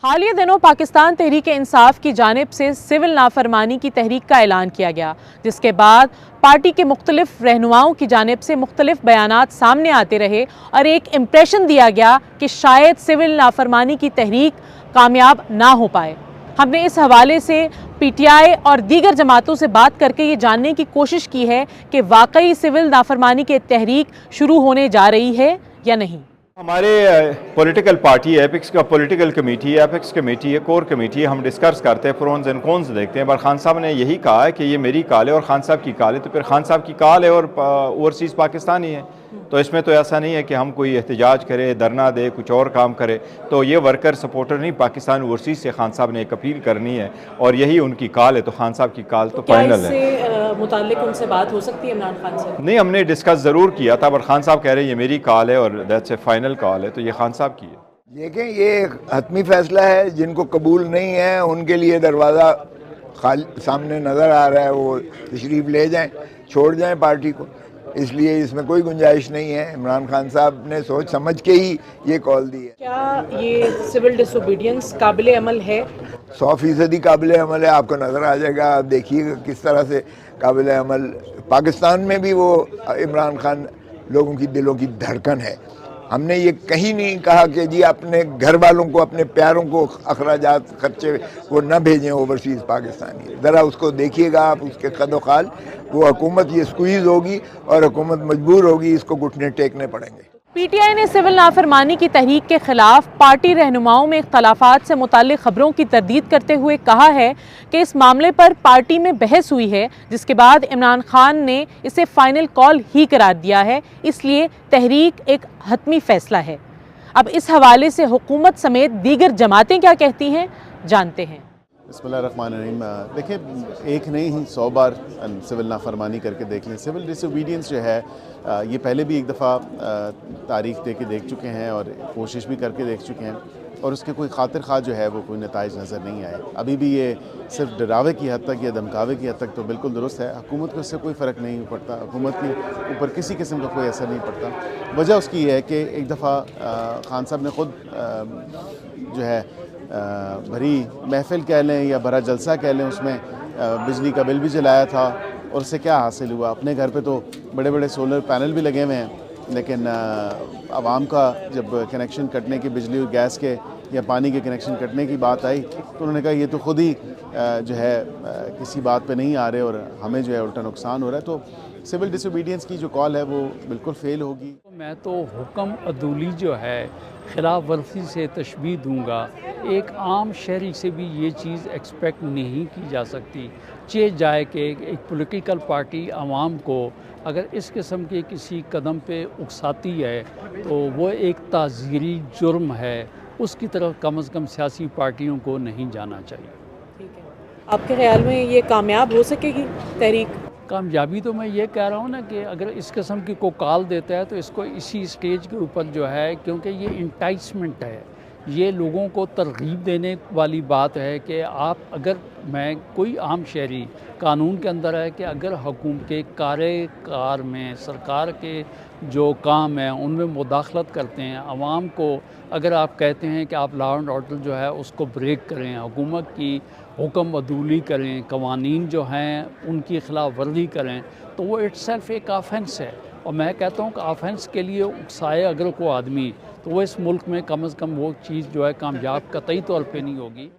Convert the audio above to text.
हालिया दिनों पाकिस्तान तहरीक इंसाफ की जानिब से सिविल नाफरमानी की तहरीक का ऐलान किया गया, जिसके बाद पार्टी के मुख्तलिफ रहनुमाओं की जानिब से मुख्तलिफ बयानात सामने आते रहे और एक इम्प्रेशन दिया गया कि शायद सिविल नाफरमानी की तहरीक कामयाब ना हो पाए। हमने इस हवाले से PTI और दीगर जमातों से बात करके ये जानने की कोशिश की है कि वाकई सिविल नाफरमानी की तहरीक शुरू होने जा रही है या नहीं। हमारे पॉलिटिकल पार्टी है, एपिक्स का पॉलिटिकल कमेटी है, एपिक्स कमेटी है, कोर कमेटी है। हम डिस्कस करते हैं, प्रोन्स एंड कॉन्स देखते हैं। पर खान साहब ने यही कहा है कि ये मेरी कॉल है और खान साहब की कॉल है, तो फिर खान साहब की कॉल है और ओवरसीज़ पाकिस्तानी है, तो इसमें तो ऐसा नहीं है कि हम कोई एहतजाज करें, धरना दे, कुछ और काम करे। तो ये वर्कर सपोर्टर नहीं, पाकिस्तान ओवरसीज़ से खान साहब ने एक अपील करनी है और यही उनकी कॉल है, तो खान साहब की कॉल तो फाइनल है। मुताल्लिक उनसे बात हो सकती है इमरान खान से? नहीं, हमने डिस्कस ज़रूर किया था, पर खान साहब कह रहे हैं ये मेरी कॉल है और दैट्स ए फाइनल कॉल है, तो ये खान साहब की है। देखें, ये एक हतमी फैसला है। जिनको कबूल नहीं है उनके लिए दरवाज़ा सामने नज़र आ रहा है, वो तशरीफ़ ले जाएं, छोड़ जाएं पार्टी को। इसलिए इसमें कोई गुंजाइश नहीं है। इमरान खान साहब ने सोच समझ के ही ये कॉल दी है। क्या ये सिविल डिसोबीडियंस काबिल अमल है? 100% काबिल अमल है। आपको नज़र आ जाएगा, आप देखिएगा किस तरह से काबिल अमल। पाकिस्तान में भी वो इमरान खान लोगों की दिलों की धड़कन है। हमने ये कहीं नहीं कहा कि जी अपने घर वालों को, अपने प्यारों को अखराजात खर्चे वो न भेजें ओवरसीज़ पाकिस्तानी। ज़रा उसको देखिएगा आप, उसके कदोखाल। वो हुकूमत ये स्क्वीज़ होगी और हुकूमत मजबूर होगी, इसको घुटने टेकने पड़ेंगे। PTI ने सिविल नाफरमानी की तहरीक के खिलाफ पार्टी रहनुमाओं में इख्तलाफात से मुताल्लिक खबरों की तरदीद करते हुए कहा है कि इस मामले पर पार्टी में बहस हुई है, जिसके बाद इमरान खान ने इसे फाइनल कॉल ही करार दिया है, इसलिए तहरीक एक हतमी फैसला है। अब इस हवाले से हुकूमत समेत दीगर जमातें क्या कहती हैं, जानते हैं। बिस्मिल्लाहिर्रहमानिर्रहीम। देखिए, एक नहीं ही 100 बार सिविल नाफरमानी करके देख लें। सिविल डिसोबीडियंस जो है ये पहले भी एक दफ़ा तारीख दे के देख चुके हैं और कोशिश भी करके देख चुके हैं, और उसके कोई खातिर खा जो है वो कोई नताइज नज़र नहीं आए। अभी भी ये सिर्फ डरावे की हद तक या धमकावे की हद तक तो बिल्कुल दुरुस्त है। हुकूमत को इससे कोई फ़र्क नहीं पड़ता, हुकूमत के ऊपर किसी किस्म का कोई असर नहीं पड़ता। वजह उसकी है कि एक दफ़ा खान साहब ने ख़ुद जो है भरी महफिल कह लें या भरा जलसा कह लें, उसमें बिजली का बिल भी जलाया था, और उससे क्या हासिल हुआ? अपने घर पे तो बड़े बड़े सोलर पैनल भी लगे हुए हैं, लेकिन आवाम का जब कनेक्शन कटने की, बिजली और गैस के या पानी के कनेक्शन कटने की बात आई तो उन्होंने कहा ये तो खुद ही जो है किसी बात पे नहीं आ रहे और हमें जो है उल्टा नुकसान हो रहा है। तो सिविल डिसोबीडियंस की जो कॉल है वो बिल्कुल फेल होगी। मैं तो हुक्म अदूली जो है खिलाफ वर्जी से तशबीह दूँगा। एक आम शहरी से भी ये चीज़ एक्सपेक्ट नहीं की जा सकती। चे जाए कि एक पॉलिटिकल पार्टी आवाम को अगर इस किस्म के किसी कदम पे उकसाती है तो वो एक ताज़ीरी जुर्म है, उसकी तरफ कम से कम सियासी पार्टियों को नहीं जाना चाहिए। ठीक है, आपके ख्याल में ये कामयाब हो सकेगी तहरीक? कामयाबी तो मैं ये कह रहा हूँ ना कि अगर इस किस्म की को कॉल देता है तो इसको इसी स्टेज के ऊपर जो है, क्योंकि ये इंटाइसमेंट है, ये लोगों को तरगीब देने वाली बात है कि आप अगर मैं कोई आम शहरी कानून के अंदर है कि अगर हुकूमत के कार्यकार में सरकार के जो काम हैं उनमें मुदाखलत करते हैं, आवाम को अगर आप कहते हैं कि आप लॉ एंड ऑर्डर जो है उसको ब्रेक करें, हुकूमत की हुक्म अदूली करें, कवानीन जो हैं उनकी खिलाफ वर्जी करें, तो वो इट्सेल्फ एक ऑफेंस है। और मैं कहता हूँ कि ऑफेंस के लिए उकसाए अगर कोई आदमी, तो वो इस मुल्क में कम से कम वो चीज़ जो है कामयाब कतई तौर पे नहीं होगी।